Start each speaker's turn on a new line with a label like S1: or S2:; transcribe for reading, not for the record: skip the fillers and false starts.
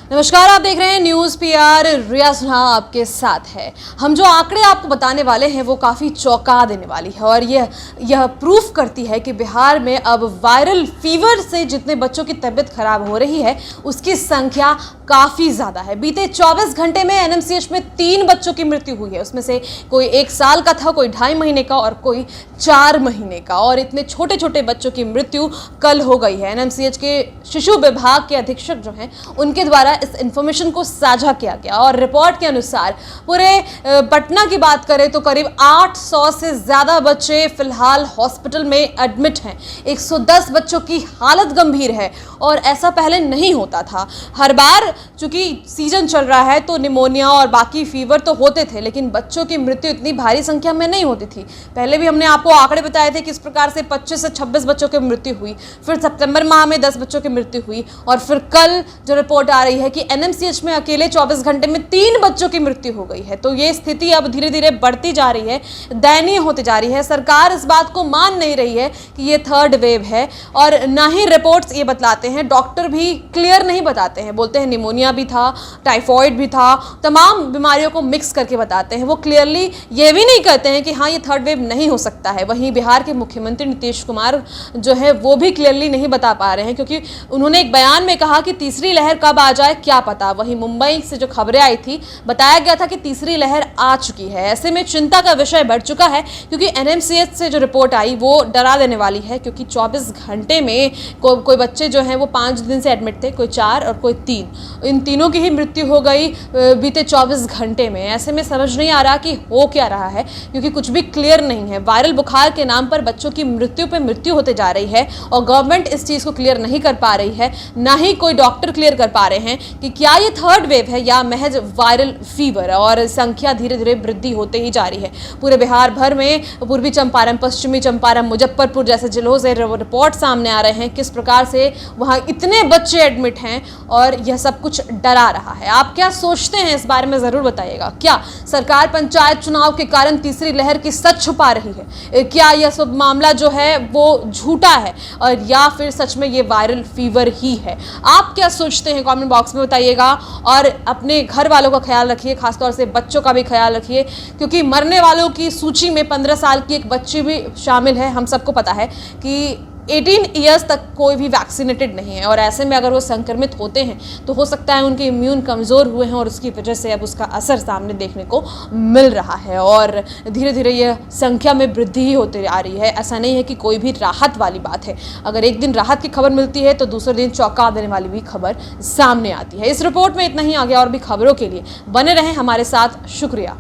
S1: नमस्कार, आप देख रहे हैं न्यूज़ पीआर। रिया सिन्हा आपके साथ है। हम जो आंकड़े आपको बताने वाले हैं वो काफ़ी चौंका देने वाली है और यह प्रूफ करती है कि बिहार में अब वायरल फीवर से जितने बच्चों की तबीयत खराब हो रही है उसकी संख्या काफ़ी ज़्यादा है। बीते 24 घंटे में एनएमसीएच में 3 बच्चों की मृत्यु हुई है। उसमें से कोई 1 साल का था, कोई 2.5 महीने का और कोई 4 महीने का। और इतने छोटे छोटे बच्चों की मृत्यु कल हो गई है। एनएमसीएच के शिशु विभाग के अधीक्षक जो हैं उनके द्वारा इस इंफॉर्मेशन को साझा किया गया और रिपोर्ट के अनुसार पूरे पटना की बात करें तो करीब 800 से ज्यादा बच्चे फिलहाल हॉस्पिटल में एडमिट हैं। 110 बच्चों की हालत गंभीर है और ऐसा पहले नहीं होता था। हर बार चूंकि सीजन चल रहा है तो निमोनिया और बाकी फीवर तो होते थे, लेकिन बच्चों की मृत्यु इतनी भारी संख्या में नहीं होती थी। पहले भी हमने आपको आंकड़े बताए थे किस प्रकार से 25 से 26 बच्चों की मृत्यु हुई, फिर सितंबर माह में 10 बच्चों की मृत्यु हुई और फिर कल जो रिपोर्ट आ रही है कि एनएमसीएच में अकेले 24 घंटे में 3 बच्चों की मृत्यु हो गई है। तो ये स्थिति अब धीरे धीरे बढ़ती जा रही है, दयनीय होती जा रही है। सरकार इस बात को मान नहीं रही है कि ये थर्ड वेव है और ना ही रिपोर्ट्स ये बतलाते हैं, डॉक्टर भी क्लियर नहीं बताते हैं। बोलते हैं निमोनिया भी था, टाइफॉइड भी था, तमाम बीमारियों को मिक्स करके बताते हैं। वो क्लियरली ये भी नहीं कहते हैं कि हाँ ये थर्ड वेव नहीं हो सकता है। वहीं बिहार के मुख्यमंत्री नीतीश कुमार जो है वो भी क्लियरली नहीं बता पा रहे हैं, क्योंकि उन्होंने एक बयान में कहा कि तीसरी लहर कब आ जाए क्या पता। वहीं मुंबई से जो खबरें आई थी बताया गया था कि तीसरी लहर आ चुकी है। ऐसे में चिंता का विषय बढ़ चुका है, क्योंकि एनएमसीएच से जो रिपोर्ट आई वो डरा देने वाली है। क्योंकि 24 घंटे में कोई बच्चे जो हैं वो 5 दिन से एडमिट थे, कोई 4 और कोई 3। इन तीनों की ही मृत्यु हो गई बीते 24 घंटे में। ऐसे में समझ नहीं आ रहा कि हो क्या रहा है, क्योंकि कुछ भी क्लियर नहीं है। वायरल बुखार के नाम पर बच्चों की मृत्यु पे मृत्यु होते जा रही है और गवर्नमेंट इस चीज़ को क्लियर नहीं कर पा रही है, ना ही कोई डॉक्टर क्लियर कर पा रहे हैं कि क्या ये थर्ड वेव है या महज वायरल फीवर। और संख्या धीरे धीरे वृद्धि होते ही जा रही है। पूरे बिहार भर में पूर्वी चंपारण, पश्चिमी चंपारण, मुजफ्फरपुर जैसे जिलों से रिपोर्ट सामने आ रहे हैं किस प्रकार से वहां इतने बच्चे एडमिट हैं और यह सब कुछ डरा रहा है। आप क्या सोचते हैं इस बारे में जरूर बताइएगा। क्या सरकार पंचायत चुनाव के कारण तीसरी लहर की सच छुपा रही है? क्या यह सब मामला जो है वो झूठा है और या फिर सच में ये वायरल फीवर ही है? आप क्या सोचते हैं कमेंट बॉक्स में बताइएगा और अपने घर वालों का ख्याल रखिए, खासतौर से बच्चों का भी ख्याल रखिए, क्योंकि मरने वालों की सूची में 15 साल की एक बच्ची भी शामिल है। हम सबको पता है कि 18 ईयर्स तक कोई भी वैक्सीनेटेड नहीं है और ऐसे में अगर वो संक्रमित होते हैं तो हो सकता है उनके इम्यून कमज़ोर हुए हैं और उसकी वजह से अब उसका असर सामने देखने को मिल रहा है और धीरे धीरे यह संख्या में वृद्धि ही होती आ रही है। ऐसा नहीं है कि कोई भी राहत वाली बात है। अगर एक दिन राहत की खबर मिलती है तो दूसरे दिन चौंका देने वाली भी खबर सामने आती है। इस रिपोर्ट में इतना ही। आगे और भी खबरों के लिए बने रहें हमारे साथ। शुक्रिया।